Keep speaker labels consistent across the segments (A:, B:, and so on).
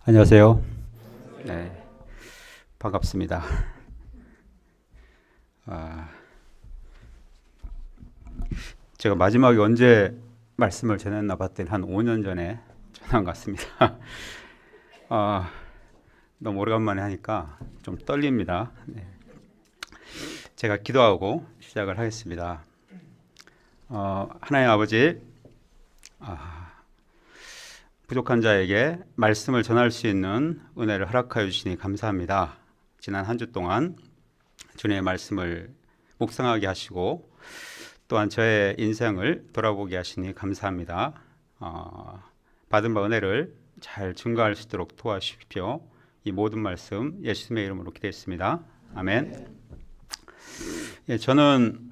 A: 안녕하세요. 네, 반갑습니다. 아, 제가 마지막에 언제 말씀을 전했나 봤더니 한 5년 전에 전한 것 같습니다. 아, 너무 오래간만에 하니까 좀 떨립니다. 네. 제가 기도하고 시작을 하겠습니다. 하나님 아버지, 부족한 자에게 말씀을 전할 수 있는 은혜를 허락하여 주시니 감사합니다. 지난 한 주 동안 주님의 말씀을 묵상하게 하시고 또한 저의 인생을 돌아보게 하시니 감사합니다. 받은 바 은혜를 잘 증거할 수 있도록 도와주십시오. 이 모든 말씀 예수님의 이름으로 기도했습니다. 아멘. 예, 저는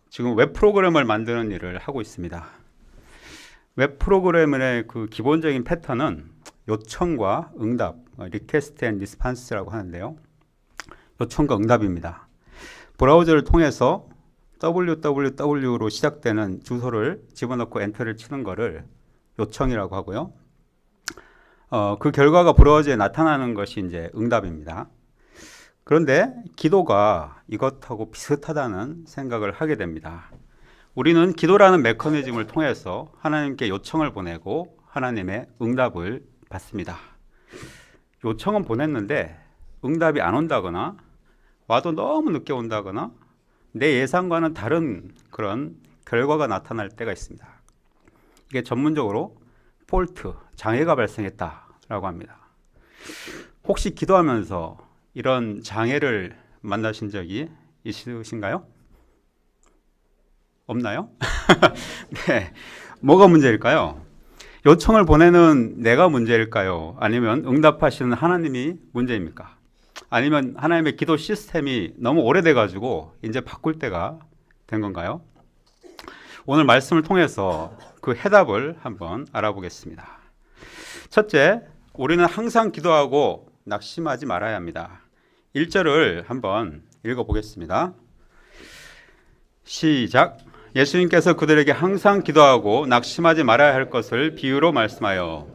A: 지금 웹 프로그램을 만드는 일을 하고 있습니다. 웹 프로그램의 그 기본적인 패턴은 요청과 응답, 리퀘스트 앤 리스판스라고 하는데요. 요청과 응답입니다. 브라우저를 통해서 www로 시작되는 주소를 집어넣고 엔터를 치는 것을 요청이라고 하고요. 그 결과가 브라우저에 나타나는 것이 이제 응답입니다. 그런데 기도가 이것하고 비슷하다는 생각을 하게 됩니다. 우리는 기도라는 메커니즘을 통해서 하나님께 요청을 보내고 하나님의 응답을 받습니다. 요청은 보냈는데 응답이 안 온다거나 와도 너무 늦게 온다거나 내 예상과는 다른 그런 결과가 나타날 때가 있습니다. 이게 전문적으로 폴트, 장애가 발생했다라고 합니다. 혹시 기도하면서 이런 장애를 만나신 적이 있으신가요? 없나요? 네. 뭐가 문제일까요? 요청을 보내는 내가 문제일까요? 아니면 응답하시는 하나님이 문제입니까? 아니면 하나님의 기도 시스템이 너무 오래돼 가지고 이제 바꿀 때가 된 건가요? 오늘 말씀을 통해서 그 해답을 한번 알아보겠습니다. 첫째, 우리는 항상 기도하고 낙심하지 말아야 합니다. 1절을 한번 읽어보겠습니다. 시작. 예수님께서 그들에게 항상 기도하고 낙심하지 말아야 할 것을 비유로 말씀하여.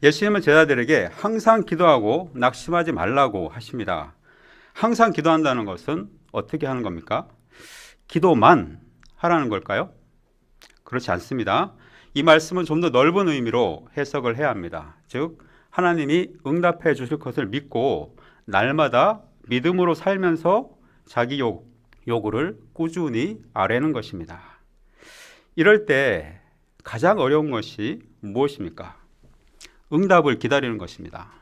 A: 예수님은 제자들에게 항상 기도하고 낙심하지 말라고 하십니다. 항상 기도한다는 것은 어떻게 하는 겁니까? 기도만 하라는 걸까요? 그렇지 않습니다. 이 말씀은 좀 더 넓은 의미로 해석을 해야 합니다. 즉 하나님이 응답해 주실 것을 믿고 날마다 믿음으로 살면서 자기 요구를 꾸준히 아뢰는 것입니다. 이럴 때 가장 어려운 것이 무엇입니까? 응답을 기다리는 것입니다.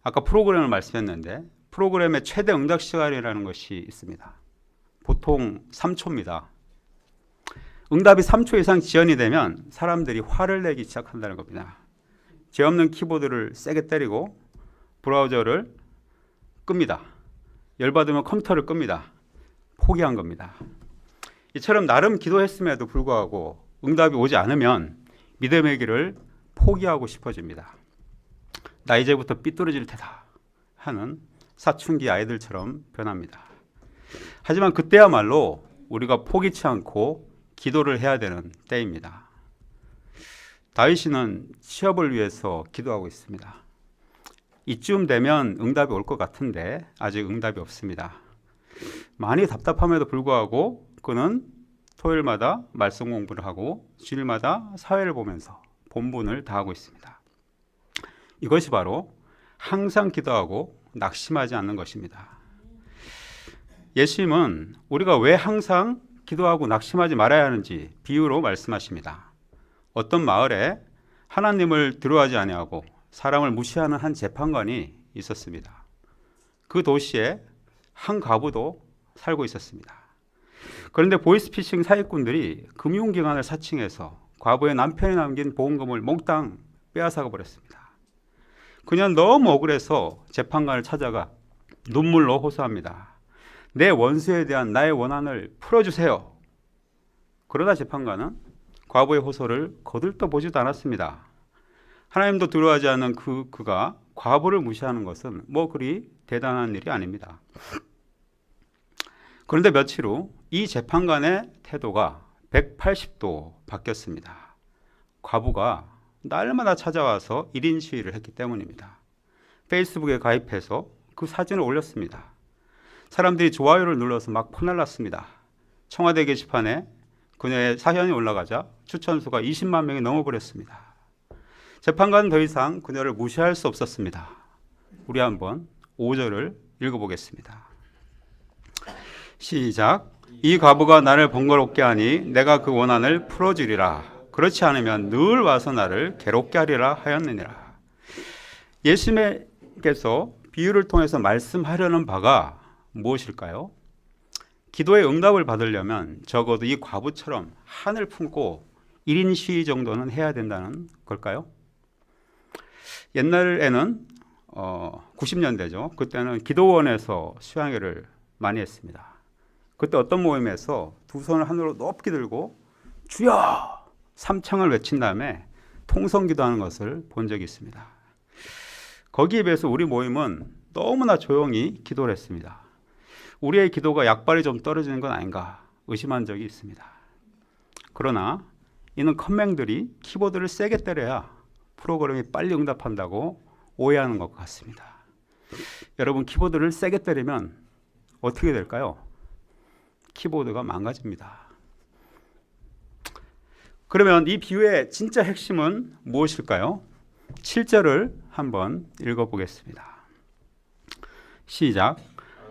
A: 아까 프로그램을 말씀했는데 프로그램의 최대 응답 시간이라는 것이 있습니다. 보통 3초입니다. 응답이 3초 이상 지연이 되면 사람들이 화를 내기 시작한다는 겁니다. 죄 없는 키보드를 세게 때리고 브라우저를 끕니다. 열받으면 컴퓨터를 끕니다. 포기한 겁니다. 이처럼 나름 기도했음에도 불구하고 응답이 오지 않으면 믿음의 길을 포기하고 싶어집니다. 나 이제부터 삐뚤어질 테다 하는 사춘기 아이들처럼 변합니다. 하지만 그때야말로 우리가 포기치 않고 기도를 해야 되는 때입니다. 다윗은 취업을 위해서 기도하고 있습니다. 이쯤 되면 응답이 올 것 같은데 아직 응답이 없습니다. 많이 답답함에도 불구하고 그는 토요일마다 말씀 공부를 하고 주일마다 사회를 보면서 본분을 다하고 있습니다. 이것이 바로 항상 기도하고 낙심하지 않는 것입니다. 예수님은 우리가 왜 항상 기도하고 낙심하지 말아야 하는지 비유로 말씀하십니다. 어떤 마을에 하나님을 두려워하지 아니하고 사람을 무시하는 한 재판관이 있었습니다. 그 도시에 한 과부도 살고 있었습니다. 그런데 보이스피싱 사기꾼들이 금융기관을 사칭해서 과부의 남편이 남긴 보험금을 몽땅 빼앗아가 버렸습니다. 그냥 너무 억울해서 재판관을 찾아가 눈물로 호소합니다. 내 원수에 대한 나의 원한을 풀어주세요. 그러나 재판관은 과부의 호소를 거들떠보지도 않았습니다. 하나님도 두려워하지 않는 그가 과부를 무시하는 것은 뭐 그리 대단한 일이 아닙니다. 그런데 며칠 후 이 재판관의 태도가 180도 바뀌었습니다. 과부가 날마다 찾아와서 1인 시위를 했기 때문입니다. 페이스북에 가입해서 그 사진을 올렸습니다. 사람들이 좋아요를 눌러서 막 퍼날랐습니다. 청와대 게시판에 그녀의 사연이 올라가자 추천수가 20만 명이 넘어버렸습니다. 재판관은 더 이상 그녀를 무시할 수 없었습니다. 우리 한번 5절을 읽어보겠습니다. 시작. 이 과부가 나를 번거롭게 하니 내가 그 원한을 풀어주리라. 그렇지 않으면 늘 와서 나를 괴롭게 하리라 하였느니라. 예수님께서 비유를 통해서 말씀하려는 바가 무엇일까요? 기도의 응답을 받으려면 적어도 이 과부처럼 한을 품고 1인 시위 정도는 해야 된다는 걸까요? 옛날에는 90년대죠. 그때는 기도원에서 수양회를 많이 했습니다. 그때 어떤 모임에서 두 손을 하늘로 높게 들고 주여! 3창을 외친 다음에 통성기도하는 것을 본 적이 있습니다. 거기에 비해서 우리 모임은 너무나 조용히 기도를 했습니다. 우리의 기도가 약발이 좀 떨어지는 건 아닌가 의심한 적이 있습니다. 그러나 이는 컴맹들이 키보드를 세게 때려야 프로그램이 빨리 응답한다고 오해하는 것 같습니다. 여러분, 키보드를 세게 때리면 어떻게 될까요? 키보드가 망가집니다. 그러면 이 비유의 진짜 핵심은 무엇일까요? 7절을 한번 읽어보겠습니다. 시작.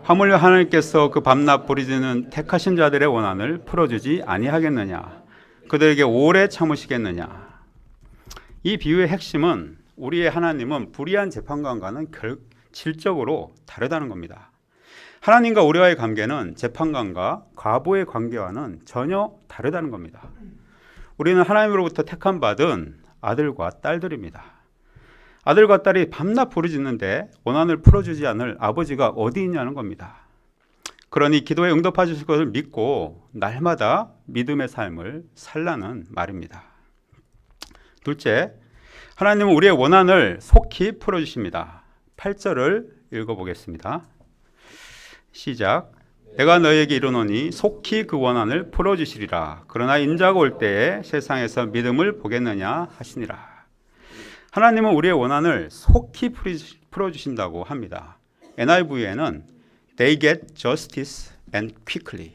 A: 하물며 하나님께서 그 밤낮 부르짖는 택하신 자들의 원한을 풀어주지 아니하겠느냐? 그들에게 오래 참으시겠느냐? 이 비유의 핵심은 우리의 하나님은 불의한 재판관과는 질적으로 다르다는 겁니다. 하나님과 우리와의 관계는 재판관과 과부의 관계와는 전혀 다르다는 겁니다. 우리는 하나님으로부터 택함 받은 아들과 딸들입니다. 아들과 딸이 밤낮 부르짖는데 원한을 풀어주지 않을 아버지가 어디 있냐는 겁니다. 그러니 기도에 응답해 주실 것을 믿고 날마다 믿음의 삶을 살라는 말입니다. 둘째, 하나님은 우리의 원한을 속히 풀어주십니다. 8절을 읽어보겠습니다. 시작. 내가 너에게 이르노니 속히 그 원한을 풀어주시리라. 그러나 인자가 올 때에 세상에서 믿음을 보겠느냐 하시니라. 하나님은 우리의 원한을 속히 풀어주신다고 합니다. NIV에는 They get justice and quickly.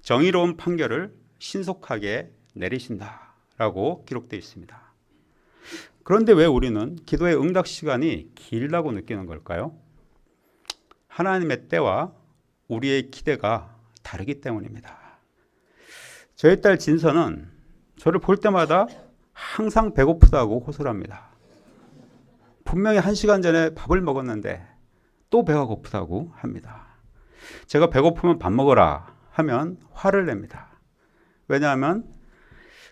A: 정의로운 판결을 신속하게 내리신다라고 기록되어 있습니다. 그런데 왜 우리는 기도의 응답 시간이 길다고 느끼는 걸까요? 하나님의 때와 우리의 기대가 다르기 때문입니다. 저희 딸 진서는 저를 볼 때마다 항상 배고프다고 호소를 합니다. 분명히 1시간 전에 밥을 먹었는데 또 배가 고프다고 합니다. 제가 배고프면 밥 먹어라 하면 화를 냅니다. 왜냐하면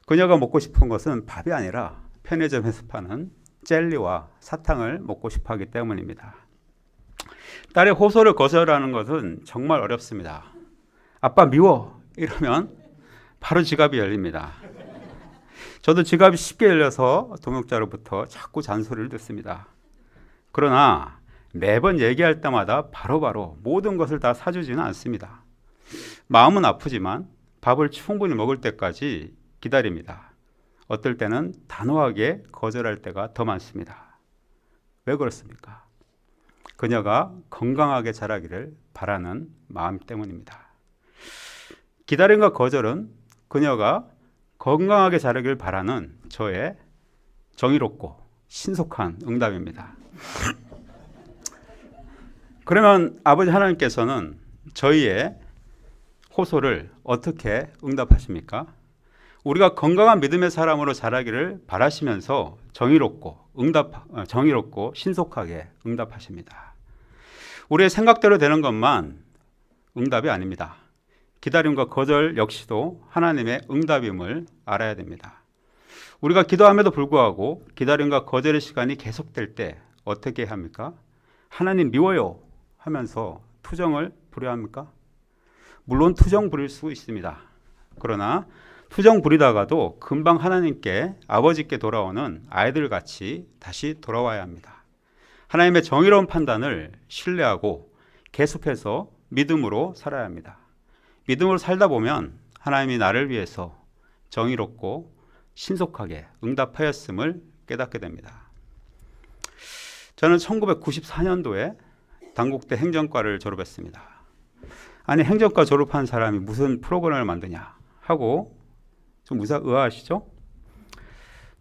A: 그녀가 먹고 싶은 것은 밥이 아니라 편의점에서 파는 젤리와 사탕을 먹고 싶어 하기 때문입니다. 딸의 호소를 거절하는 것은 정말 어렵습니다. 아빠 미워 이러면 바로 지갑이 열립니다. 저도 지갑이 쉽게 열려서 동역자로부터 자꾸 잔소리를 듣습니다. 그러나 매번 얘기할 때마다 바로바로 모든 것을 다 사주지는 않습니다. 마음은 아프지만 밥을 충분히 먹을 때까지 기다립니다. 어떨 때는 단호하게 거절할 때가 더 많습니다. 왜 그렇습니까? 그녀가 건강하게 자라기를 바라는 마음 때문입니다. 기다림과 거절은 그녀가 건강하게 자라기를 바라는 저의 정의롭고 신속한 응답입니다. 그러면 아버지 하나님께서는 저희의 호소를 어떻게 응답하십니까? 우리가 건강한 믿음의 사람으로 자라기를 바라시면서 정의롭고 신속하게 응답하십니다. 우리의 생각대로 되는 것만 응답이 아닙니다. 기다림과 거절 역시도 하나님의 응답임을 알아야 됩니다. 우리가 기도함에도 불구하고 기다림과 거절의 시간이 계속될 때 어떻게 해야 합니까? 하나님 미워요 하면서 투정을 부려야 합니까? 물론 투정 부릴 수 있습니다. 그러나 투정 부리다가도 금방 하나님께 아버지께 돌아오는 아이들같이 다시 돌아와야 합니다. 하나님의 정의로운 판단을 신뢰하고 계속해서 믿음으로 살아야 합니다. 믿음으로 살다 보면 하나님이 나를 위해서 정의롭고 신속하게 응답하였음을 깨닫게 됩니다. 저는 1994년도에 단국대 행정과를 졸업했습니다. 아니, 행정과 졸업한 사람이 무슨 프로그램을 만드냐 하고 좀 의아하시죠?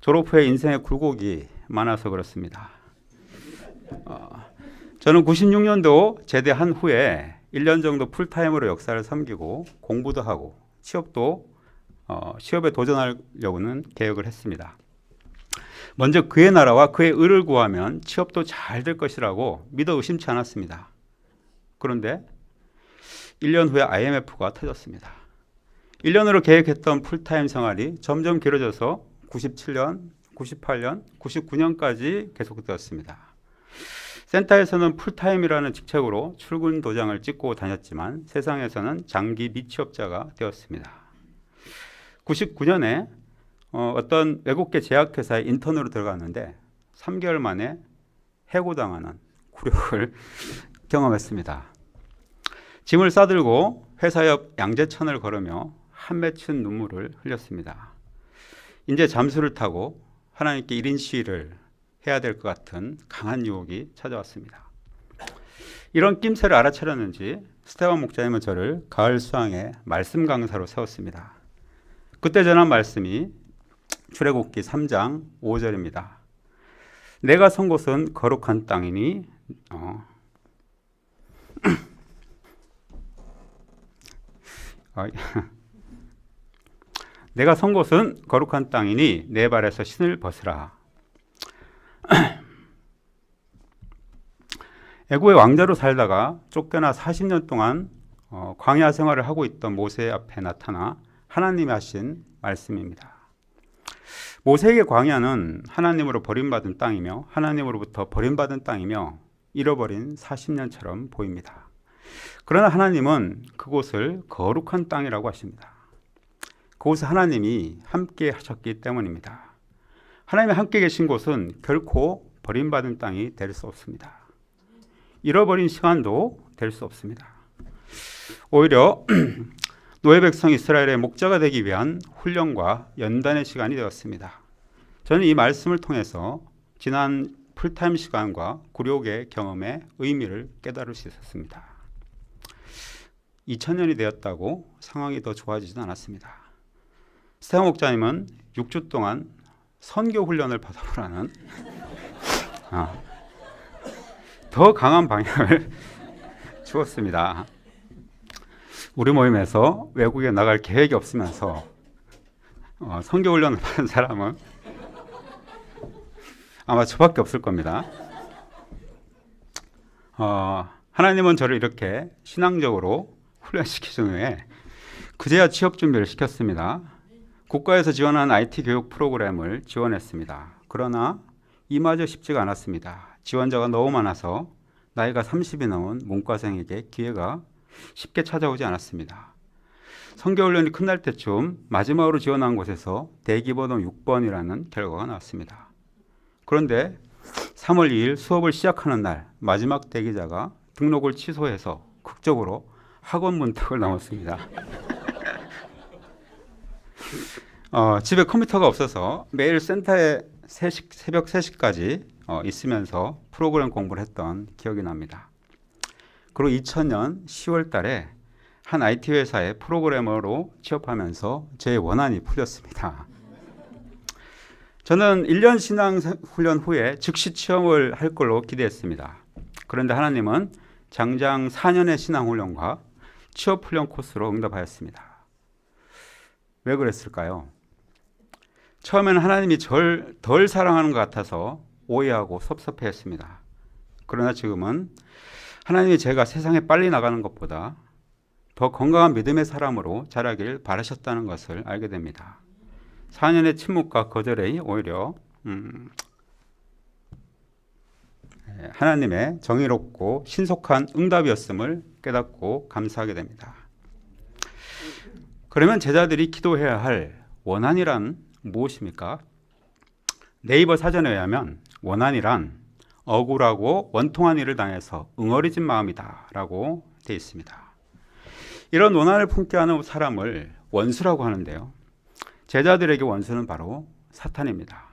A: 졸업 후에 인생의 굴곡이 많아서 그렇습니다. 저는 96년도 제대한 후에 1년 정도 풀타임으로 역사를 섬기고 공부도 하고 취업에 도전하려고는 계획을 했습니다. 먼저 그의 나라와 그의 의를 구하면 취업도 잘 될 것이라고 믿어 의심치 않았습니다. 그런데 1년 후에 IMF가 터졌습니다. 1년으로 계획했던 풀타임 생활이 점점 길어져서 97년, 98년, 99년까지 계속되었습니다. 센터에서는 풀타임이라는 직책으로 출근 도장을 찍고 다녔지만 세상에서는 장기 미취업자가 되었습니다. 99년에 어떤 외국계 제약회사에 인턴으로 들어갔는데 3개월 만에 해고당하는 굴욕을 경험했습니다. 짐을 싸들고 회사 옆 양재천을 걸으며 한 맺힌 눈물을 흘렸습니다. 이제 잠수를 타고 하나님께 1인 시위를 해야 될 것 같은 강한 유혹이 찾아왔습니다. 이런 낌새를 알아차렸는지 스테반 목사님은 저를 가을 수양의 말씀 강사로 세웠습니다. 그때 전한 말씀이 출애굽기 3장 5절입니다. 내가 선 곳은 거룩한 땅이니 내가 선 곳은 거룩한 땅이니 내 발에서 신을 벗으라. 애굽의 왕자로 살다가 쫓겨나 40년 동안 광야 생활을 하고 있던 모세 앞에 나타나 하나님이 하신 말씀입니다. 모세에게 광야는 하나님으로 버림받은 땅이며 하나님으로부터 버림받은 땅이며 잃어버린 40년처럼 보입니다. 그러나 하나님은 그곳을 거룩한 땅이라고 하십니다. 그곳에 하나님이 함께 하셨기 때문입니다. 하나님이 함께 계신 곳은 결코 버림받은 땅이 될 수 없습니다. 잃어버린 시간도 될 수 없습니다. 오히려 노예 백성 이스라엘의 목자가 되기 위한 훈련과 연단의 시간이 되었습니다. 저는 이 말씀을 통해서 지난 풀타임 시간과 굴욕의 경험의 의미를 깨달을 수 있었습니다. 2000년이 되었다고 상황이 더 좋아지진 않았습니다. 스테반 목자님은 6주 동안 선교 훈련을 받아보라는 더 강한 방향을 주었습니다. 우리 모임에서 외국에 나갈 계획이 없으면서 선교 훈련을 받은 사람은 아마 저밖에 없을 겁니다. 하나님은 저를 이렇게 신앙적으로 훈련시키신 후에 그제야 취업 준비를 시켰습니다. 국가에서 지원한 IT 교육 프로그램을 지원했습니다. 그러나 이마저 쉽지가 않았습니다. 지원자가 너무 많아서 나이가 30이 넘은 문과생에게 기회가 쉽게 찾아오지 않았습니다. 선교훈련이 끝날 때쯤 마지막으로 지원한 곳에서 대기번호 6번이라는 결과가 나왔습니다. 그런데 3월 2일 수업을 시작하는 날 마지막 대기자가 등록을 취소해서 극적으로 학원 문턱을 넘었습니다. 집에 컴퓨터가 없어서 매일 센터에 새벽 3시까지 있으면서 프로그램 공부를 했던 기억이 납니다. 그리고 2000년 10월 달에 한 IT 회사의 프로그래머로 취업하면서 제 원한이 풀렸습니다. 저는 1년 신앙훈련 후에 즉시 취업을 할 걸로 기대했습니다. 그런데 하나님은 장장 4년의 신앙훈련과 취업훈련 코스로 응답하였습니다. 왜 그랬을까요? 처음에는 하나님이 절 덜 사랑하는 것 같아서 오해하고 섭섭해했습니다. 그러나 지금은 하나님이 제가 세상에 빨리 나가는 것보다 더 건강한 믿음의 사람으로 자라길 바라셨다는 것을 알게 됩니다. 4년의 침묵과 거절이 오히려 하나님의 정의롭고 신속한 응답이었음을 깨닫고 감사하게 됩니다. 그러면 제자들이 기도해야 할 원한이란 무엇입니까? 네이버 사전에 의하면 원한이란 억울하고 원통한 일을 당해서 응어리진 마음이다 라고 되어 있습니다. 이런 원한을 품게 하는 사람을 원수라고 하는데요. 제자들에게 원수는 바로 사탄입니다.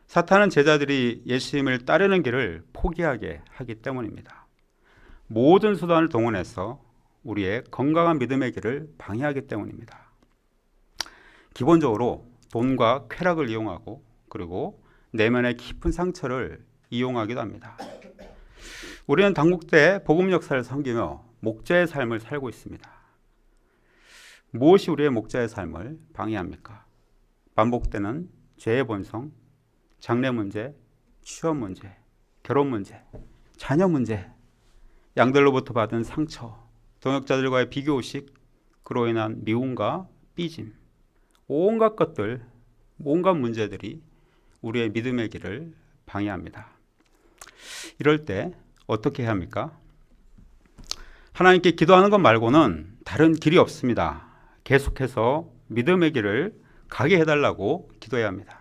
A: 사탄은 제자들이 예수님을 따르는 길을 포기하게 하기 때문입니다. 모든 수단을 동원해서 우리의 건강한 믿음의 길을 방해하기 때문입니다. 기본적으로 돈과 쾌락을 이용하고 그리고 내면의 깊은 상처를 이용하기도 합니다. 우리는 당국대 복음 역사를 섬기며 목자의 삶을 살고 있습니다. 무엇이 우리의 목자의 삶을 방해합니까? 반복되는 죄의 본성, 장래 문제, 취업 문제, 결혼 문제, 자녀 문제, 양들로부터 받은 상처, 동역자들과의 비교의식, 그로 인한 미움과 삐짐, 온갖 것들, 온갖 문제들이 우리의 믿음의 길을 방해합니다. 이럴 때 어떻게 해야 합니까? 하나님께 기도하는 것 말고는 다른 길이 없습니다. 계속해서 믿음의 길을 가게 해달라고 기도해야 합니다.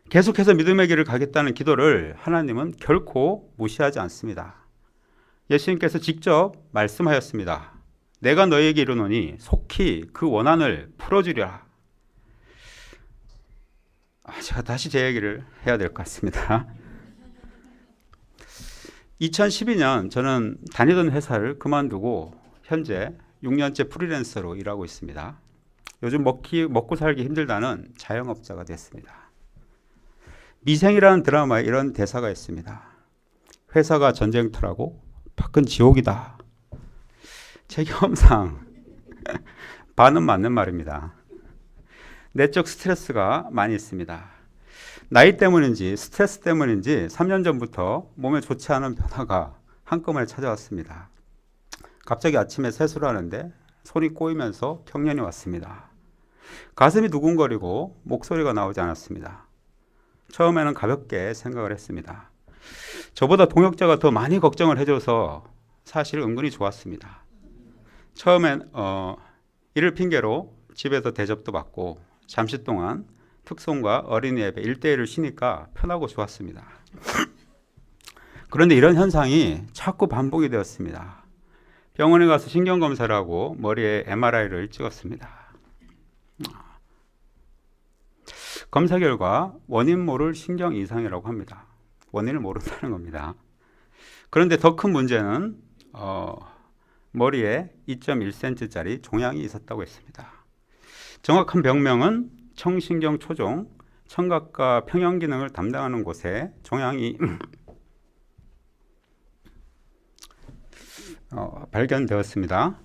A: 계속해서 믿음의 길을 가겠다는 기도를 하나님은 결코 무시하지 않습니다. 예수님께서 직접 말씀하였습니다. 내가 너희에게 이르노니 속히 그 원한을 풀어주리라. 제가 다시 제 얘기를 해야 될 것 같습니다. 2012년 저는 다니던 회사를 그만두고 현재 6년째 프리랜서로 일하고 있습니다. 요즘 먹고 살기 힘들다는 자영업자가 됐습니다. 미생이라는 드라마에 이런 대사가 있습니다. 회사가 전쟁터라고 밖은 지옥이다. 제 경험상 반은 맞는 말입니다. 내적 스트레스가 많이 있습니다. 나이 때문인지 스트레스 때문인지 3년 전부터 몸에 좋지 않은 변화가 한꺼번에 찾아왔습니다. 갑자기 아침에 세수를 하는데 손이 꼬이면서 경련이 왔습니다. 가슴이 두근거리고 목소리가 나오지 않았습니다. 처음에는 가볍게 생각을 했습니다. 저보다 동역자가 더 많이 걱정을 해줘서 사실 은근히 좋았습니다. 처음엔 이를 핑계로 집에서 대접도 받고 잠시 동안 특송과 어린이 예배 1대1을 쉬니까 편하고 좋았습니다. 그런데 이런 현상이 자꾸 반복이 되었습니다. 병원에 가서 신경검사를 하고 머리에 MRI를 찍었습니다. 검사 결과 원인 모를 신경 이상이라고 합니다. 원인을 모른다는 겁니다. 그런데 더 큰 문제는 머리에 2.1cm짜리 종양이 있었다고 했습니다. 정확한 병명은 청신경 초종, 청각과 평형 기능을 담당하는 곳에 종양이 발견되었습니다.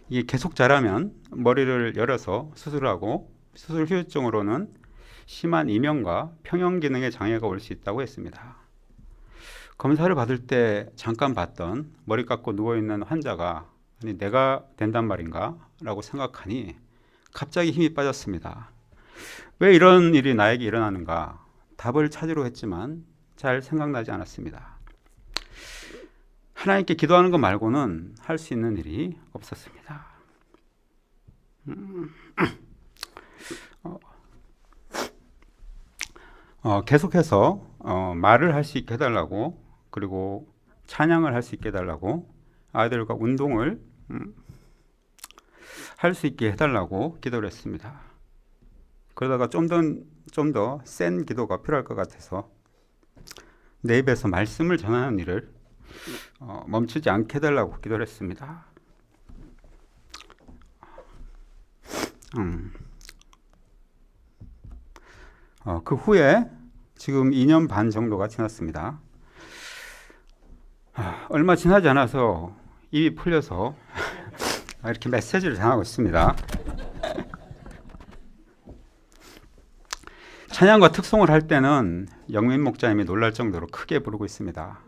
A: 이게 계속 자라면 머리를 열어서 수술하고 수술 후유증으로는 심한 이명과 평형 기능에 장애가 올 수 있다고 했습니다. 검사를 받을 때 잠깐 봤던 머리 깎고 누워있는 환자가 아니 내가 된단 말인가? 라고 생각하니 갑자기 힘이 빠졌습니다. 왜 이런 일이 나에게 일어나는가? 답을 찾으려 했지만 잘 생각나지 않았습니다. 하나님께 기도하는 것 말고는 할 수 있는 일이 없었습니다. 계속해서 말을 할 수 있게 해달라고 그리고 찬양을 할 수 있게 해달라고 아이들과 운동을 할 수 있게 해달라고 기도를 했습니다. 그러다가 좀 더 센 기도가 필요할 것 같아서 내 입에서 말씀을 전하는 일을 멈추지 않게 해달라고 기도를 했습니다. 그 후에 지금 2년 반 정도가 지났습니다. 얼마 지나지 않아서 입이 풀려서 이렇게 메시지를 전하고 있습니다. 찬양과 특송을 할 때는 영민 목자님이 놀랄 정도로 크게 부르고 있습니다.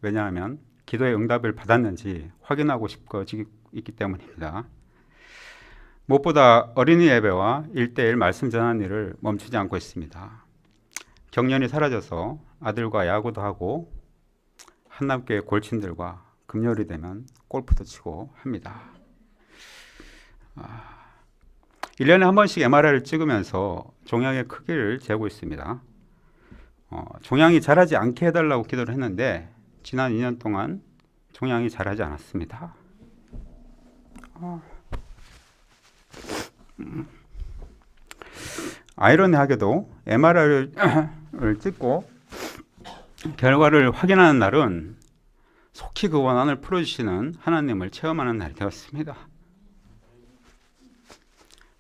A: 왜냐하면 기도의 응답을 받았는지 확인하고 있기 때문입니다. 무엇보다 어린이 예배와 1대1 말씀 전하는 일을 멈추지 않고 있습니다. 경련이 사라져서 아들과 야구도 하고 한남교회 골친들과 금요일이 되면 골프도 치고 합니다. 1년에 한 번씩 MRI를 찍으면서 종양의 크기를 재고 있습니다. 종양이 자라지 않게 해달라고 기도를 했는데 지난 2년 동안 종양이 자라지 않았습니다. 아이러니하게도 MRI를 찍고 결과를 확인하는 날은 속히 그 원한을 풀어주시는 하나님을 체험하는 날이 되었습니다.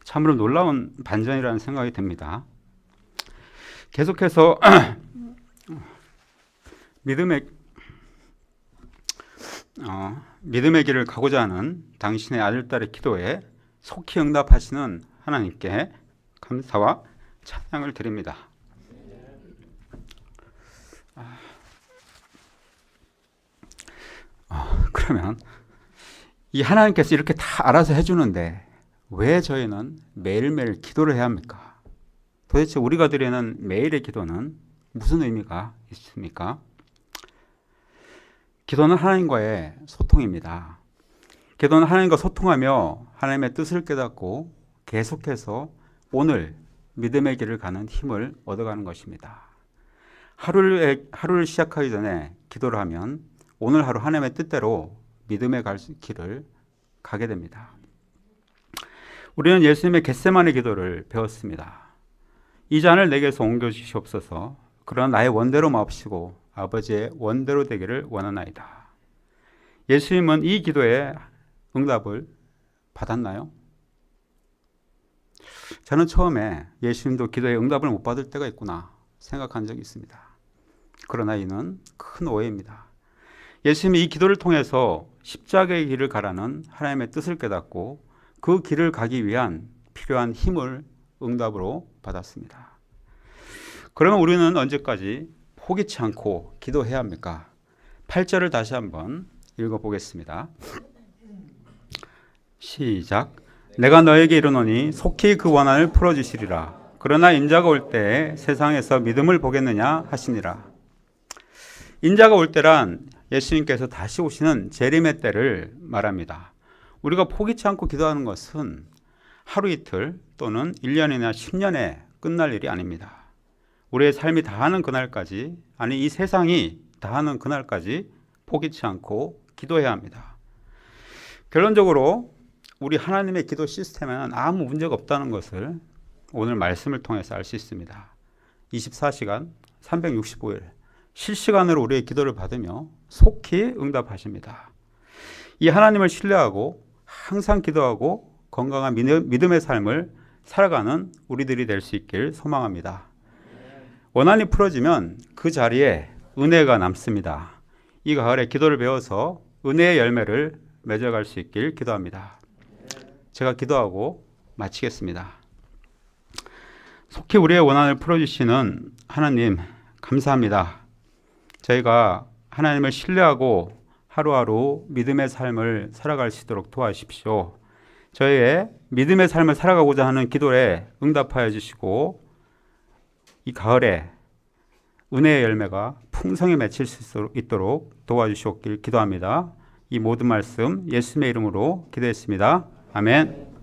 A: 참으로 놀라운 반전이라는 생각이 듭니다. 계속해서 믿음의 길을 가고자 하는 당신의 아들딸의 기도에 속히 응답하시는 하나님께 감사와 찬양을 드립니다. 그러면 이 하나님께서 이렇게 다 알아서 해주는데 왜 저희는 매일매일 기도를 해야 합니까? 도대체 우리가 드리는 매일의 기도는 무슨 의미가 있습니까? 기도는 하나님과의 소통입니다. 기도는 하나님과 소통하며 하나님의 뜻을 깨닫고 계속해서 오늘 믿음의 길을 가는 힘을 얻어가는 것입니다. 하루를 시작하기 전에 기도를 하면 오늘 하루 하나님의 뜻대로 믿음의 길을 가게 됩니다. 우리는 예수님의 겟세마네 기도를 배웠습니다. 이 잔을 내게서 옮겨주시옵소서. 그러나 나의 원대로 마옵시고 아버지의 원대로 되기를 원하나이다. 예수님은 이 기도에 응답을 받았나요? 저는 처음에 예수님도 기도에 응답을 못 받을 때가 있구나 생각한 적이 있습니다. 그러나 이는 큰 오해입니다. 예수님이 이 기도를 통해서 십자가의 길을 가라는 하나님의 뜻을 깨닫고 그 길을 가기 위한 필요한 힘을 응답으로 받았습니다. 그러면 우리는 언제까지 포기치 않고 기도해야 합니까? 8절을 다시 한번 읽어보겠습니다. 시작. 내가 너에게 이르노니 속히 그 원한을 풀어주시리라. 그러나 인자가 올 때에 세상에서 믿음을 보겠느냐 하시니라. 인자가 올 때란 예수님께서 다시 오시는 재림의 때를 말합니다. 우리가 포기치 않고 기도하는 것은 하루 이틀 또는 1년이나 10년에 끝날 일이 아닙니다. 우리의 삶이 다하는 그날까지, 아니 이 세상이 다하는 그날까지 포기치 않고 기도해야 합니다. 결론적으로 우리 하나님의 기도 시스템에는 아무 문제가 없다는 것을 오늘 말씀을 통해서 알 수 있습니다. 24시간 365일 실시간으로 우리의 기도를 받으며 속히 응답하십니다. 이 하나님을 신뢰하고 항상 기도하고 건강한 믿음의 삶을 살아가는 우리들이 될 수 있길 소망합니다. 원한이 풀어지면 그 자리에 은혜가 남습니다. 이 가을에 기도를 배워서 은혜의 열매를 맺어갈 수 있길 기도합니다. 제가 기도하고 마치겠습니다. 속히 우리의 원한을 풀어주시는 하나님 감사합니다. 저희가 하나님을 신뢰하고 하루하루 믿음의 삶을 살아갈 수 있도록 도와주십시오. 저희의 믿음의 삶을 살아가고자 하는 기도에 응답하여 주시고 이 가을에 은혜의 열매가 풍성히 맺힐 수 있도록 도와주시옵길 기도합니다. 이 모든 말씀 예수님의 이름으로 기도했습니다. 아멘.